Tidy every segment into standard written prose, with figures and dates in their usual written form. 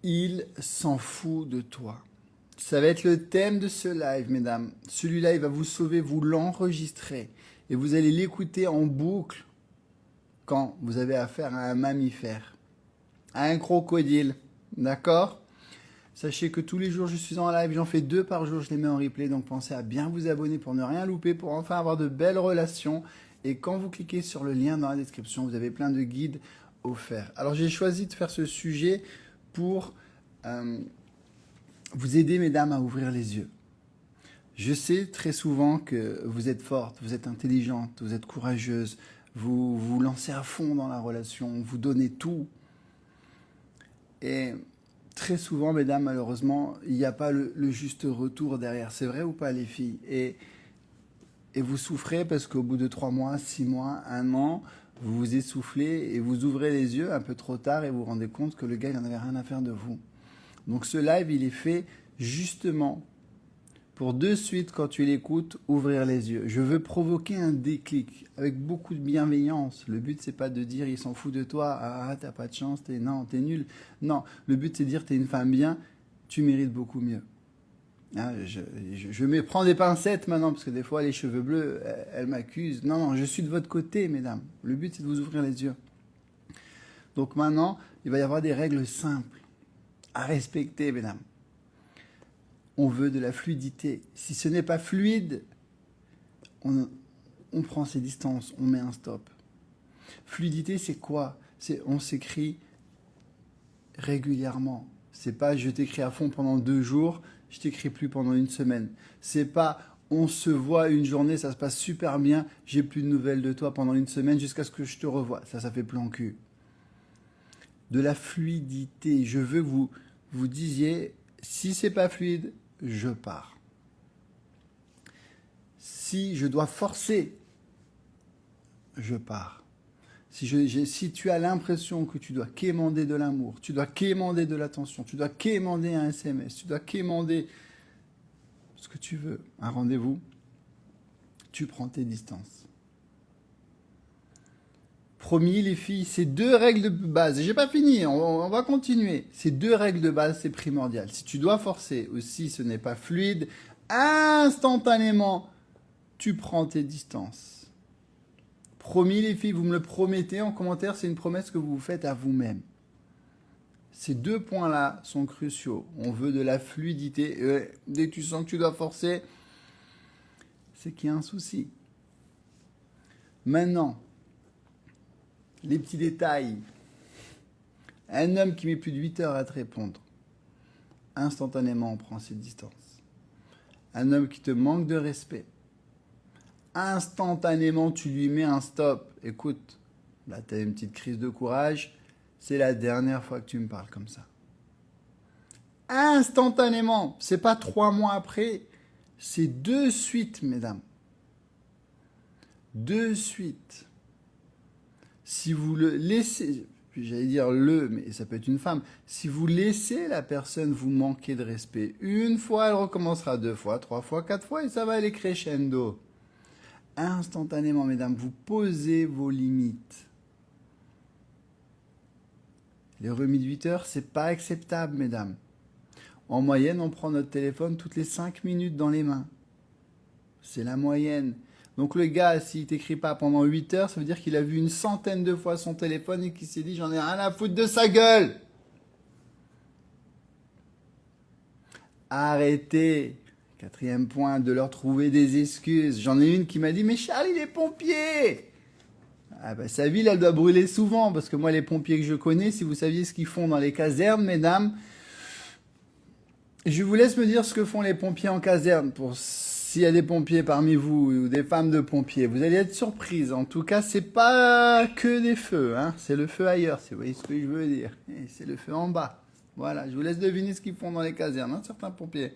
Il s'en fout de toi. Ça va être le thème de ce live, mesdames. Celui-là, il va vous sauver, vous l'enregistrez. Et vous allez l'écouter en boucle quand vous avez affaire à un mammifère, à un crocodile. D'accord? Sachez que tous les jours, je suis en live. J'en fais 2 par jour. Je les mets en replay. Donc pensez à bien vous abonner pour ne rien louper, pour enfin avoir de belles relations. Et quand vous cliquez sur le lien dans la description, vous avez plein de guides offerts. Alors j'ai choisi de faire ce sujet pour vous aider, mesdames, à ouvrir les yeux. Je sais très souvent que vous êtes forte, vous êtes intelligente, vous êtes courageuse, vous vous lancez à fond dans la relation, vous donnez tout. Et très souvent, mesdames, malheureusement, il n'y a pas le juste retour derrière. C'est vrai ou pas, les filles? Et vous souffrez parce qu'au bout de 3 mois, 6 mois, 1 an, vous vous essoufflez et vous ouvrez les yeux un peu trop tard et vous vous rendez compte que le gars, il n'en avait rien à faire de vous. Donc ce live, il est fait justement pour de suite, quand tu l'écoutes, ouvrir les yeux. Je veux provoquer un déclic avec beaucoup de bienveillance. Le but, c'est pas de dire il s'en fout de toi, ah t'as pas de chance, non, t'es nul. Non, le but, c'est de dire t'es une femme bien, tu mérites beaucoup mieux. Hein, je me prends des pincettes maintenant, parce que des fois, les cheveux bleus, elles m'accusent. Non, non, je suis de votre côté, mesdames. Le but, c'est de vous ouvrir les yeux. Donc maintenant, il va y avoir des règles simples à respecter, mesdames. On veut de la fluidité. Si ce n'est pas fluide, on prend ses distances, on met un stop. Fluidité, c'est quoi? On s'écrit régulièrement. C'est pas je t'écris à fond pendant 2 jours, je t'écris plus pendant 1 semaine. C'est pas on se voit une journée, ça se passe super bien, j'ai plus de nouvelles de toi pendant 1 semaine jusqu'à ce que je te revoie. Ça fait plan cul. De la fluidité. Je veux que vous disiez, si c'est pas fluide, je pars. Si je dois forcer, je pars. Si tu as l'impression que tu dois quémander de l'amour, tu dois quémander de l'attention, tu dois quémander un SMS, tu dois quémander ce que tu veux, un rendez-vous, tu prends tes distances. Promis, les filles, ces 2 règles de base, et j'ai pas fini, on va continuer. Ces 2 règles de base, c'est primordial. Si tu dois forcer, aussi ce n'est pas fluide, instantanément, tu prends tes distances. Promis, les filles, vous me le promettez en commentaire, c'est une promesse que vous vous faites à vous-même. Ces 2 points-là sont cruciaux. On veut de la fluidité. Et dès que tu sens que tu dois forcer, c'est qu'il y a un souci. Maintenant, les petits détails. Un homme qui met plus de 8 heures à te répondre, instantanément, on prend ses distances. Un homme qui te manque de respect, instantanément, tu lui mets un stop. Écoute, là, tu as une petite crise de courage. C'est la dernière fois que tu me parles comme ça. Instantanément. C'est pas 3 mois après. C'est de suite, mesdames. De suite. Si vous le laissez, j'allais dire mais ça peut être une femme. Si vous laissez la personne vous manquer de respect, 1 fois, elle recommencera 2 fois, 3 fois, 4 fois et ça va aller crescendo. Instantanément, mesdames, vous posez vos limites. Les remis de 8 heures, c'est pas acceptable, mesdames. En moyenne, on prend notre téléphone toutes les 5 minutes dans les mains. C'est la moyenne. Donc le gars, s'il t'écrit pas pendant 8 heures, ça veut dire qu'il a vu une centaine de fois son téléphone et qu'il s'est dit j'en ai rien à foutre de sa gueule. Arrêtez. 4e point, de leur trouver des excuses. J'en ai une qui m'a dit mais Charlie, les pompiers. Ah ben, sa ville, elle doit brûler souvent, parce que moi, les pompiers que je connais, si vous saviez ce qu'ils font dans les casernes, mesdames, je vous laisse me dire ce que font les pompiers en caserne, pour s'il y a des pompiers parmi vous, ou des femmes de pompiers. Vous allez être surprises. En tout cas, c'est pas que des feux, hein. C'est le feu ailleurs, si vous voyez ce que je veux dire. Et c'est le feu en bas. Voilà, je vous laisse deviner ce qu'ils font dans les casernes, hein, certains pompiers.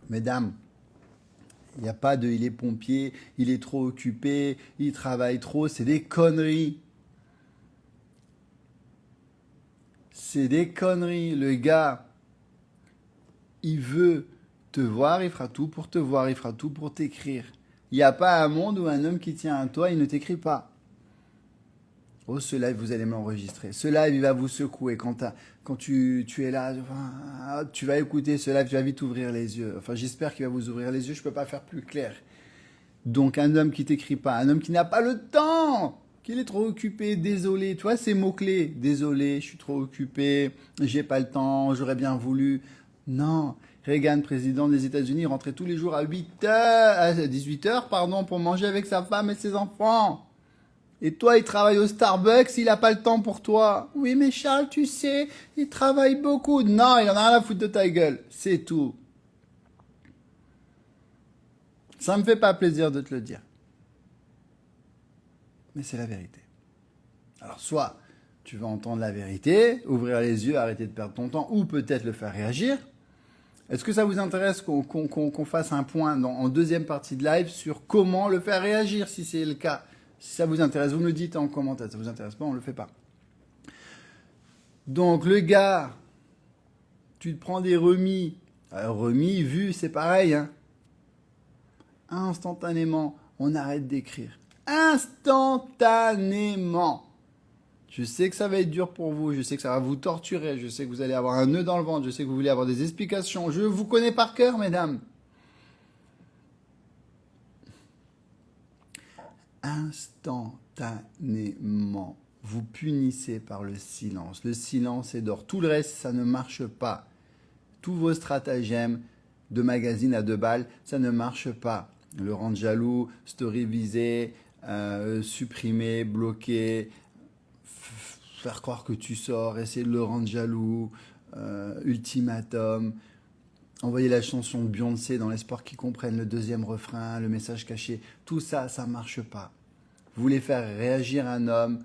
Mesdames, il n'y a pas de il est pompier, il est trop occupé, il travaille trop, c'est des conneries. C'est des conneries. Le gars, il veut te voir, il fera tout pour te voir, il fera tout pour t'écrire. Il n'y a pas un monde où un homme qui tient à toi, il ne t'écrit pas. Oh, ce live, vous allez me l'enregistrer. Ce live, il va vous secouer. Quand tu es là, tu vas écouter ce live, tu vas vite ouvrir les yeux. Enfin, j'espère qu'il va vous ouvrir les yeux. Je ne peux pas faire plus clair. Donc, un homme qui t'écrit pas, un homme qui n'a pas le temps, qu'il est trop occupé, désolé. Tu vois, ces mots-clés. Désolé, je suis trop occupé, j'ai pas le temps, j'aurais bien voulu. Non. Reagan, président des États-Unis, rentrait tous les jours à 18 heures, pardon, pour manger avec sa femme et ses enfants. Et toi, il travaille au Starbucks, il n'a pas le temps pour toi. Oui, mais Charles, tu sais, il travaille beaucoup. Non, il en a rien à foutre de ta gueule. C'est tout. Ça me fait pas plaisir de te le dire. Mais c'est la vérité. Alors, soit tu vas entendre la vérité, ouvrir les yeux, arrêter de perdre ton temps, ou peut-être le faire réagir. Est-ce que ça vous intéresse qu'on fasse un point en deuxième partie de live sur comment le faire réagir, si c'est le cas? Si ça vous intéresse, vous me le dites en commentaire. Ça vous intéresse pas, on le fait pas. Donc le gars, tu te prends des remis. Alors, remis, vu, c'est pareil. Hein. Instantanément, on arrête d'écrire. Instantanément. Je sais que ça va être dur pour vous, je sais que ça va vous torturer, je sais que vous allez avoir un nœud dans le ventre, je sais que vous voulez avoir des explications. Je vous connais par cœur, mesdames. Instantanément, vous punissez par le silence. Le silence est d'or. Tout le reste, ça ne marche pas. Tous vos stratagèmes de magazine à 2 balles, ça ne marche pas. Le rendre jaloux, story visé, supprimer, bloquer, faire croire que tu sors, essayer de le rendre jaloux, ultimatum, envoyer la chanson de Beyoncé dans l'espoir qu'ils comprennent le deuxième refrain, le message caché, tout ça, ça marche pas. Vous voulez faire réagir un homme,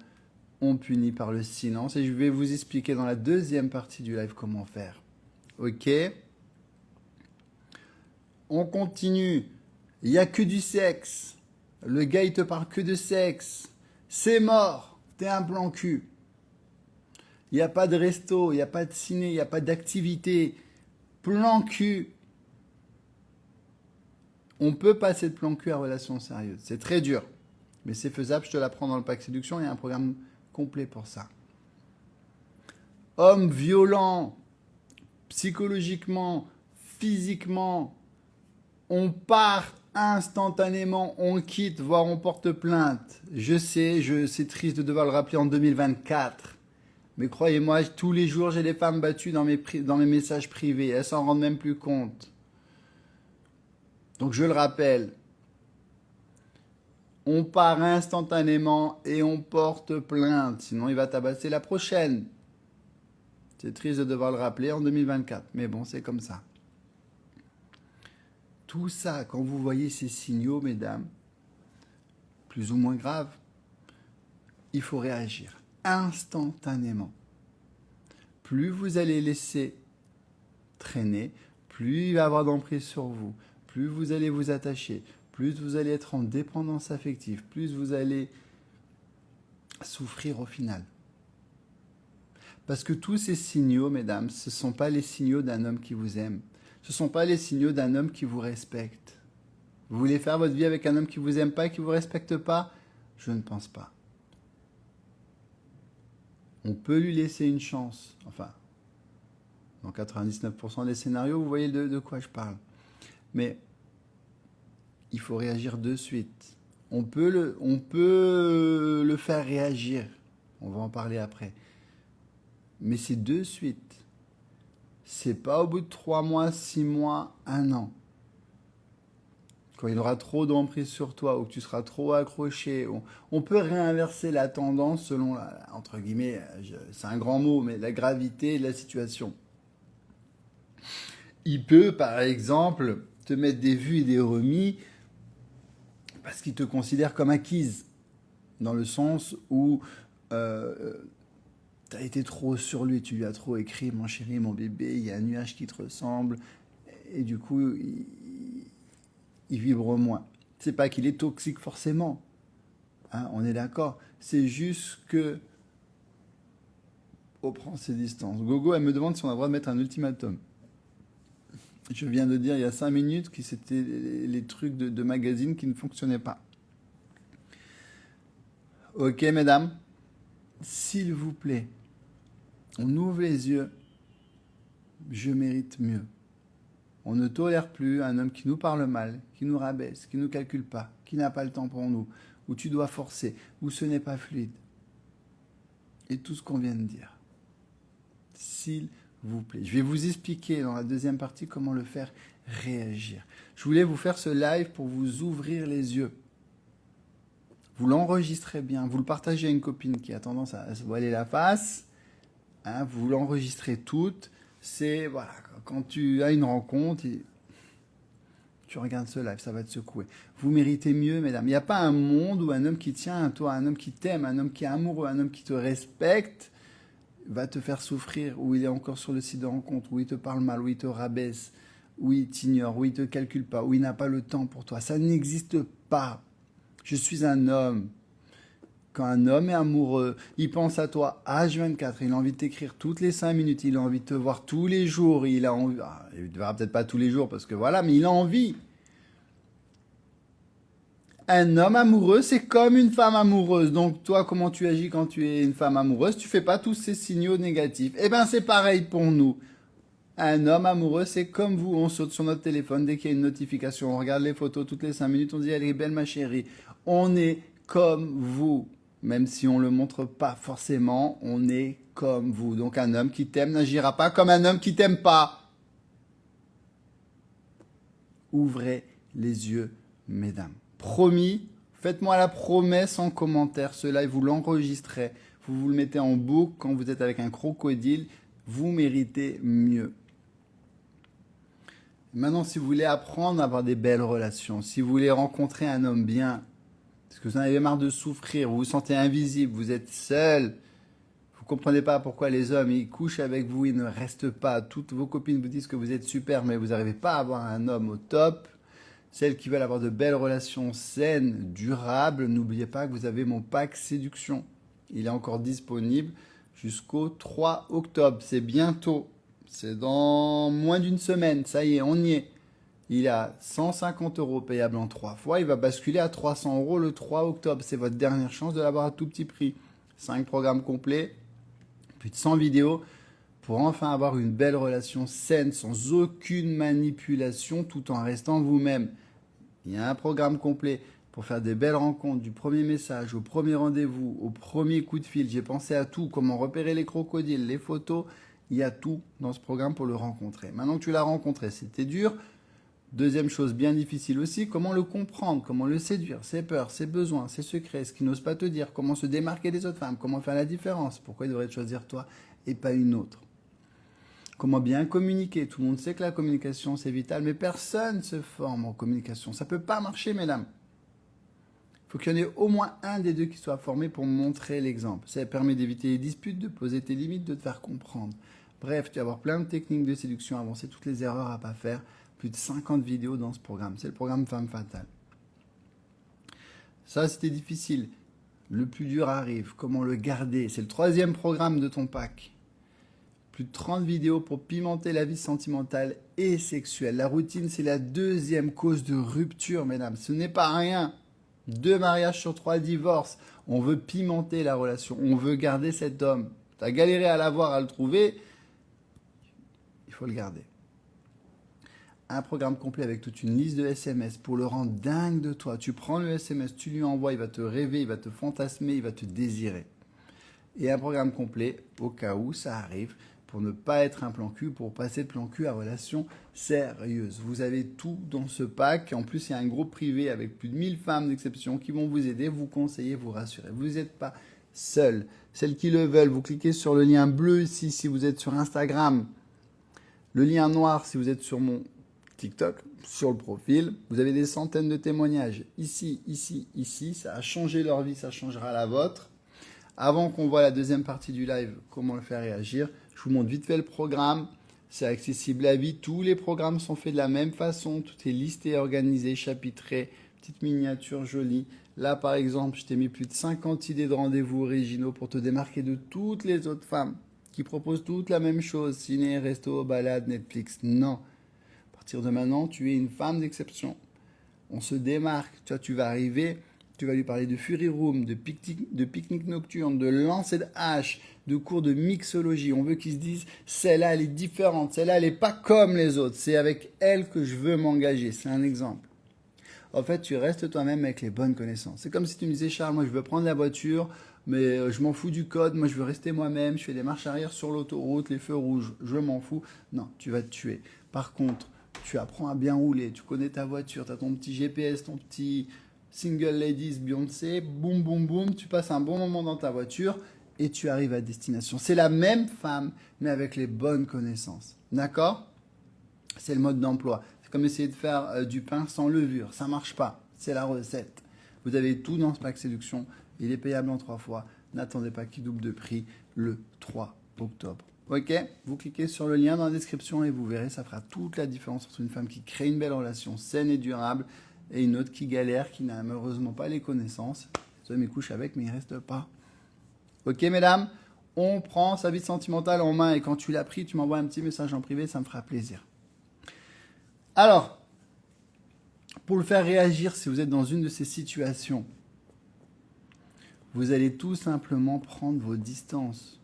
on punit par le silence et je vais vous expliquer dans la deuxième partie du live comment faire. Ok? On continue. Il n'y a que du sexe. Le gars, il te parle que de sexe. C'est mort. T'es un plan cul. Il n'y a pas de resto, il n'y a pas de ciné, il n'y a pas d'activité. Plan cul. On peut passer de plan cul à relation sérieuse. C'est très dur. Mais c'est faisable, je te l'apprends dans le pack séduction, il y a un programme complet pour ça. Homme violent, psychologiquement, physiquement, on part instantanément, on quitte, voire on porte plainte. Je sais, c'est triste de devoir le rappeler en 2024. Mais croyez-moi, tous les jours, j'ai des femmes battues dans mes messages privés. Elles s'en rendent même plus compte. Donc je le rappelle. On part instantanément et on porte plainte. Sinon, il va tabasser la prochaine. C'est triste de devoir le rappeler en 2024. Mais bon, c'est comme ça. Tout ça, quand vous voyez ces signaux, mesdames, plus ou moins graves, il faut réagir instantanément. Plus vous allez laisser traîner, plus il va y avoir d'emprise sur vous, plus vous allez vous attacher, plus vous allez être en dépendance affective, plus vous allez souffrir au final. Parce que tous ces signaux, mesdames, ce ne sont pas les signaux d'un homme qui vous aime. Ce ne sont pas les signaux d'un homme qui vous respecte. Vous voulez faire votre vie avec un homme qui ne vous aime pas et qui ne vous respecte pas? Je ne pense pas. On peut lui laisser une chance. Enfin, dans 99% des scénarios, vous voyez de quoi je parle. Mais il faut réagir de suite. On peut le faire réagir. On va en parler après. Mais c'est de suite. C'est pas au bout de 3 mois, 6 mois, 1 an. Quand il aura trop d'emprise sur toi ou que tu seras trop accroché, on peut réinverser la tendance selon, entre guillemets, c'est un grand mot, mais la gravité de la situation. Il peut, par exemple, te mettre des vues et des remis parce qu'il te considère comme acquise. Dans le sens où tu as été trop sur lui, tu lui as trop écrit, mon chéri, mon bébé, il y a un nuage qui te ressemble. Et du coup, il vibre moins. C'est pas qu'il est toxique forcément. Hein, on est d'accord. C'est juste que on prend ses distances. Gogo, elle me demande si on a le droit de mettre un ultimatum. Je viens de dire il y a 5 minutes que c'était les trucs de magazine qui ne fonctionnaient pas. Ok, mesdames. s'il vous plaît, on ouvre les yeux, je mérite mieux. On ne tolère plus un homme qui nous parle mal, qui nous rabaisse, qui ne nous calcule pas, qui n'a pas le temps pour nous, où tu dois forcer, où ce n'est pas fluide. Et tout ce qu'on vient de dire. S'il vous plaît. Je vais vous expliquer dans la deuxième partie comment le faire réagir. Je voulais vous faire ce live pour vous ouvrir les yeux. Vous l'enregistrez bien, vous le partagez à une copine qui a tendance à se voiler la face, hein, vous l'enregistrez toute. C'est, voilà, quand tu as une rencontre, tu regardes ce live, ça va te secouer. Vous méritez mieux, mesdames. Il n'y a pas un monde où un homme qui tient à toi, un homme qui t'aime, un homme qui est amoureux, un homme qui te respecte, va te faire souffrir, où il est encore sur le site de rencontre, où il te parle mal, où il te rabaisse, où il t'ignore, où il ne te calcule pas, où il n'a pas le temps pour toi. Ça n'existe pas. Je suis un homme. Quand un homme est amoureux, il pense à toi H24, il a envie de t'écrire toutes les 5 minutes, il a envie de te voir tous les jours, il a envie, il ne te verra peut-être pas tous les jours parce que voilà, mais il a envie. Un homme amoureux, c'est comme une femme amoureuse. Donc toi, comment tu agis quand tu es une femme amoureuse? Tu fais pas tous ces signaux négatifs. Eh bien, c'est pareil pour nous. Un homme amoureux, c'est comme vous. On saute sur notre téléphone dès qu'il y a une notification. On regarde les photos toutes les 5 minutes. On dit, elle est belle ma chérie. On est comme vous. Même si on ne le montre pas forcément, on est comme vous. Donc un homme qui t'aime n'agira pas comme un homme qui t'aime pas. Ouvrez les yeux, mesdames. Promis, faites-moi la promesse en commentaire. Ce live, vous l'enregistrez. Vous le mettez en boucle quand vous êtes avec un crocodile. Vous méritez mieux. Maintenant, si vous voulez apprendre à avoir des belles relations, si vous voulez rencontrer un homme bien, parce que vous en avez marre de souffrir, vous vous sentez invisible, vous êtes seul, vous ne comprenez pas pourquoi les hommes, ils couchent avec vous, ils ne restent pas. Toutes vos copines vous disent que vous êtes super, mais vous n'arrivez pas à avoir un homme au top. Celles qui veulent avoir de belles relations saines, durables, n'oubliez pas que vous avez mon pack séduction. Il est encore disponible jusqu'au 3 octobre. C'est bientôt. C'est dans moins d'une semaine. Ça y est, on y est. Il a 150 € payable en 3 fois. Il va basculer à 300 € le 3 octobre. C'est votre dernière chance de l'avoir à tout petit prix. 5 programmes complets, plus de 100 vidéos pour enfin avoir une belle relation saine, sans aucune manipulation, tout en restant vous-même. Il y a un programme complet pour faire des belles rencontres, du premier message au premier rendez-vous, au premier coup de fil. J'ai pensé à tout, comment repérer les crocodiles, les photos. Il y a tout dans ce programme pour le rencontrer. Maintenant que tu l'as rencontré, c'était dur. Deuxième chose bien difficile aussi, comment le comprendre, comment le séduire, ses peurs, ses besoins, ses secrets, ce qu'il n'ose pas te dire, comment se démarquer des autres femmes, comment faire la différence, pourquoi il devrait te choisir toi et pas une autre. Comment bien communiquer. Tout le monde sait que la communication c'est vital, mais personne ne se forme en communication. Ça ne peut pas marcher, mesdames. Il faut qu'il y en ait au moins un des deux qui soit formé pour montrer l'exemple. Ça permet d'éviter les disputes, de poser tes limites, de te faire comprendre. Bref, tu vas avoir plein de techniques de séduction avancées, toutes les erreurs à ne pas faire. Plus de 50 vidéos dans ce programme. C'est le programme Femme Fatale. Ça, c'était difficile. Le plus dur arrive. Comment le garder? C'est le 3e programme de ton pack. Plus de 30 vidéos pour pimenter la vie sentimentale et sexuelle. La routine, c'est la 2e cause de rupture, mesdames. Ce n'est pas rien. 2 mariages sur 3 divorces. On veut pimenter la relation. On veut garder cet homme. Tu as galéré à l'avoir, à le trouver. Il faut le garder. Un programme complet avec toute une liste de SMS pour le rendre dingue de toi. Tu prends le SMS, tu lui envoies, il va te rêver, il va te fantasmer, il va te désirer. Et un programme complet au cas où ça arrive pour ne pas être un plan cul, pour passer de plan cul à relation sérieuse. Vous avez tout dans ce pack. En plus, il y a un groupe privé avec plus de 1000 femmes d'exception qui vont vous aider, vous conseiller, vous rassurer. Vous n'êtes pas seul. Celles qui le veulent, vous cliquez sur le lien bleu ici si vous êtes sur Instagram. Le lien noir si vous êtes sur mon TikTok, sur le profil. Vous avez des centaines de témoignages ici, ici, ici. Ça a changé leur vie, ça changera la vôtre. Avant qu'on voit la deuxième partie du live, comment le faire réagir, je vous montre vite fait le programme. C'est accessible à vie. Tous les programmes sont faits de la même façon. Tout est listé, organisé, chapitré. Petite miniature jolie. Là, par exemple, je t'ai mis plus de 50 idées de rendez-vous originaux pour te démarquer de toutes les autres femmes qui proposent toutes la même chose. Ciné, resto, balade, Netflix. Non. À partir de maintenant, tu es une femme d'exception. On se démarque. Tu vas arriver, Tu vas lui parler de Fury Room, de pique-nique nocturne, de lancer de hache, de cours de mixologie. On veut qu'ils se disent, celle-là, elle est différente, celle-là, elle n'est pas comme les autres. C'est avec elle que je veux m'engager. C'est un exemple. En fait, tu restes toi-même avec les bonnes connaissances. C'est comme si tu me disais, Charles, moi, je veux prendre la voiture, mais je m'en fous du code. Moi, je veux rester moi-même. Je fais des marches arrière sur l'autoroute, les feux rouges. Je m'en fous. Non, tu vas te tuer. Par contre, tu apprends à bien rouler. Tu connais ta voiture. Tu as ton petit GPS, ton petit Single Ladies Beyoncé, boum, boum, boum, tu passes un bon moment dans ta voiture et tu arrives à destination. C'est la même femme, mais avec les bonnes connaissances. D'accord? C'est le mode d'emploi. C'est comme essayer de faire du pain sans levure. Ça marche pas. C'est la recette. Vous avez tout dans ce pack séduction. Il est payable en 3 fois. N'attendez pas qu'il double de prix le 3 octobre. Ok? Vous cliquez sur le lien dans la description et vous verrez, ça fera toute la différence entre une femme qui crée une belle relation saine et durable et une autre qui galère, qui n'a malheureusement pas les connaissances. Ça me couche avec, mais il ne reste pas. Ok, mesdames, on prend sa vie sentimentale en main et quand tu l'as pris, tu m'envoies un petit message en privé, ça me fera plaisir. Alors, pour le faire réagir, si vous êtes dans une de ces situations, vous allez tout simplement prendre vos distances.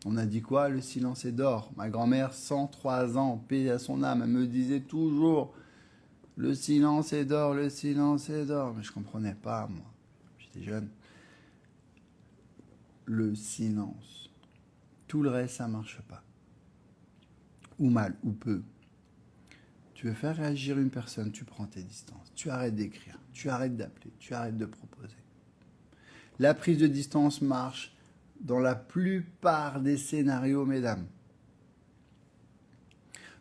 On a dit quoi? Le silence est d'or. Ma grand-mère, 103 ans, paix à son âme, elle me disait toujours... Le silence est d'or, le silence est d'or. Mais je ne comprenais pas, moi. J'étais jeune. Le silence. Tout le reste, ça ne marche pas. Ou mal, ou peu. Tu veux faire réagir une personne, tu prends tes distances. Tu arrêtes d'écrire, tu arrêtes d'appeler, tu arrêtes de proposer. La prise de distance marche dans la plupart des scénarios, mesdames.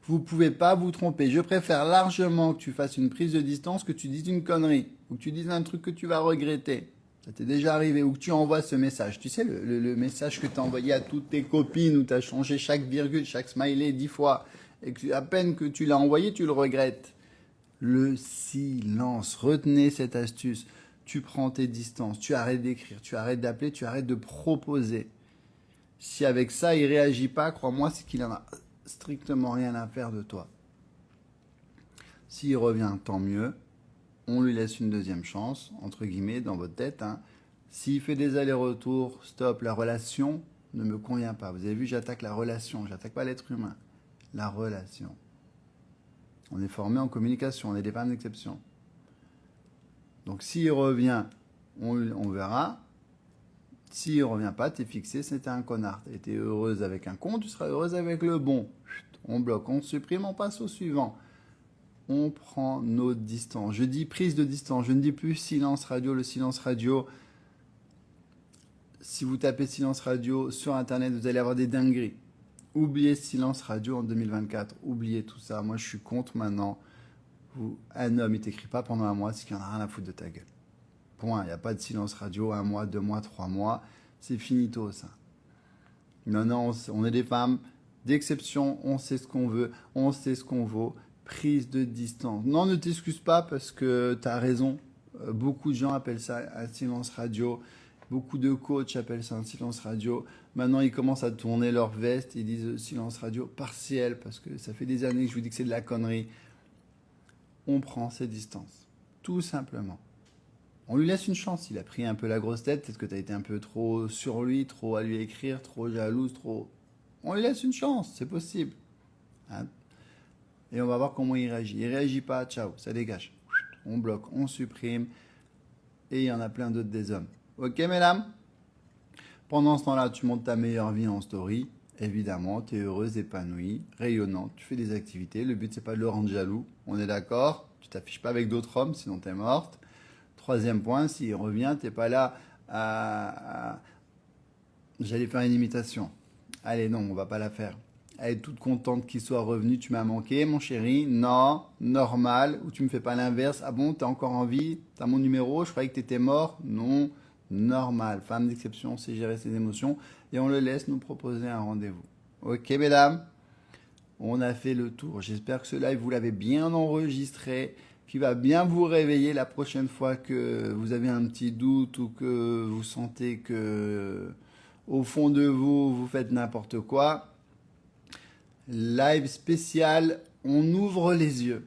Vous ne pouvez pas vous tromper. Je préfère largement que tu fasses une prise de distance que tu dises une connerie ou que tu dises un truc que tu vas regretter. Ça t'est déjà arrivé ou que tu envoies ce message. Tu sais, le message que tu as envoyé à toutes tes copines où tu as changé chaque virgule, chaque smiley 10 fois et que à peine que tu l'as envoyé, tu le regrettes. Le silence. Retenez cette astuce. Tu prends tes distances. Tu arrêtes d'écrire. Tu arrêtes d'appeler. Tu arrêtes de proposer. Si avec ça, il ne réagit pas, crois-moi, c'est qu'il en a strictement rien à faire de toi. S'il revient, tant mieux. On lui laisse une deuxième chance, entre guillemets, dans votre tête. Hein. S'il fait des allers-retours, stop, la relation ne me convient pas. Vous avez vu, j'attaque la relation, j'attaque pas l'être humain. La relation. On est formé en communication, on est des femmes d'exception. Donc s'il revient, on verra. S'il ne revient pas, tu es fixé, c'était un connard. Tu étais heureuse avec un con, tu seras heureuse avec le bon. On bloque, on supprime, on passe au suivant. On prend nos distances. Je dis prise de distance, je ne dis plus silence radio. Le silence radio, si vous tapez silence radio sur Internet, vous allez avoir des dingueries. Oubliez silence radio en 2024, oubliez tout ça. Moi, je suis contre maintenant. Un homme, il t'écrit pas pendant un mois, c'est qu'il en a rien à foutre de ta gueule. Point, il n'y a pas de silence radio, 1 mois, 2 mois, 3 mois. C'est finito, ça. Non, on est des femmes d'exception, on sait ce qu'on veut, on sait ce qu'on vaut. Prise de distance. Non, ne t'excuse pas parce que tu as raison. Beaucoup de gens appellent ça un silence radio. Beaucoup de coachs appellent ça un silence radio. Maintenant, ils commencent à tourner leur veste. Ils disent silence radio partiel parce que ça fait des années que je vous dis que c'est de la connerie. On prend ses distances. Tout simplement. On lui laisse une chance. Il a pris un peu la grosse tête. Peut-être que tu as été un peu trop sur lui, trop à lui écrire, trop jalouse, trop... On lui laisse une chance. C'est possible. Hein? Et on va voir comment il réagit. Il ne réagit pas, ciao, ça dégage. On bloque, on supprime. Et il y en a plein d'autres des hommes. Ok, mesdames? Pendant ce temps-là, tu montes ta meilleure vie en story. Évidemment, tu es heureuse, épanouie, rayonnante. Tu fais des activités. Le but, c'est pas de le rendre jaloux. On est d'accord? Tu t'affiches pas avec d'autres hommes, sinon tu es morte. Troisième point, s'il revient, tu n'es pas là à... J'allais faire une imitation. Allez, non, on va pas la faire. Elle est toute contente qu'il soit revenu. Tu m'as manqué, mon chéri. Non, normal. Ou tu me fais pas l'inverse. Ah bon, t'es encore en vie? T'as mon numéro? Je croyais que t'étais mort. Non, normal. Femme d'exception, sait gérer ses émotions. Et on le laisse nous proposer un rendez-vous. Ok, mesdames? On a fait le tour. J'espère que ce live, vous l'avez bien enregistré, qui va bien vous réveiller la prochaine fois que vous avez un petit doute ou que vous sentez que, au fond de vous, vous faites n'importe quoi. Live spécial, on ouvre les yeux.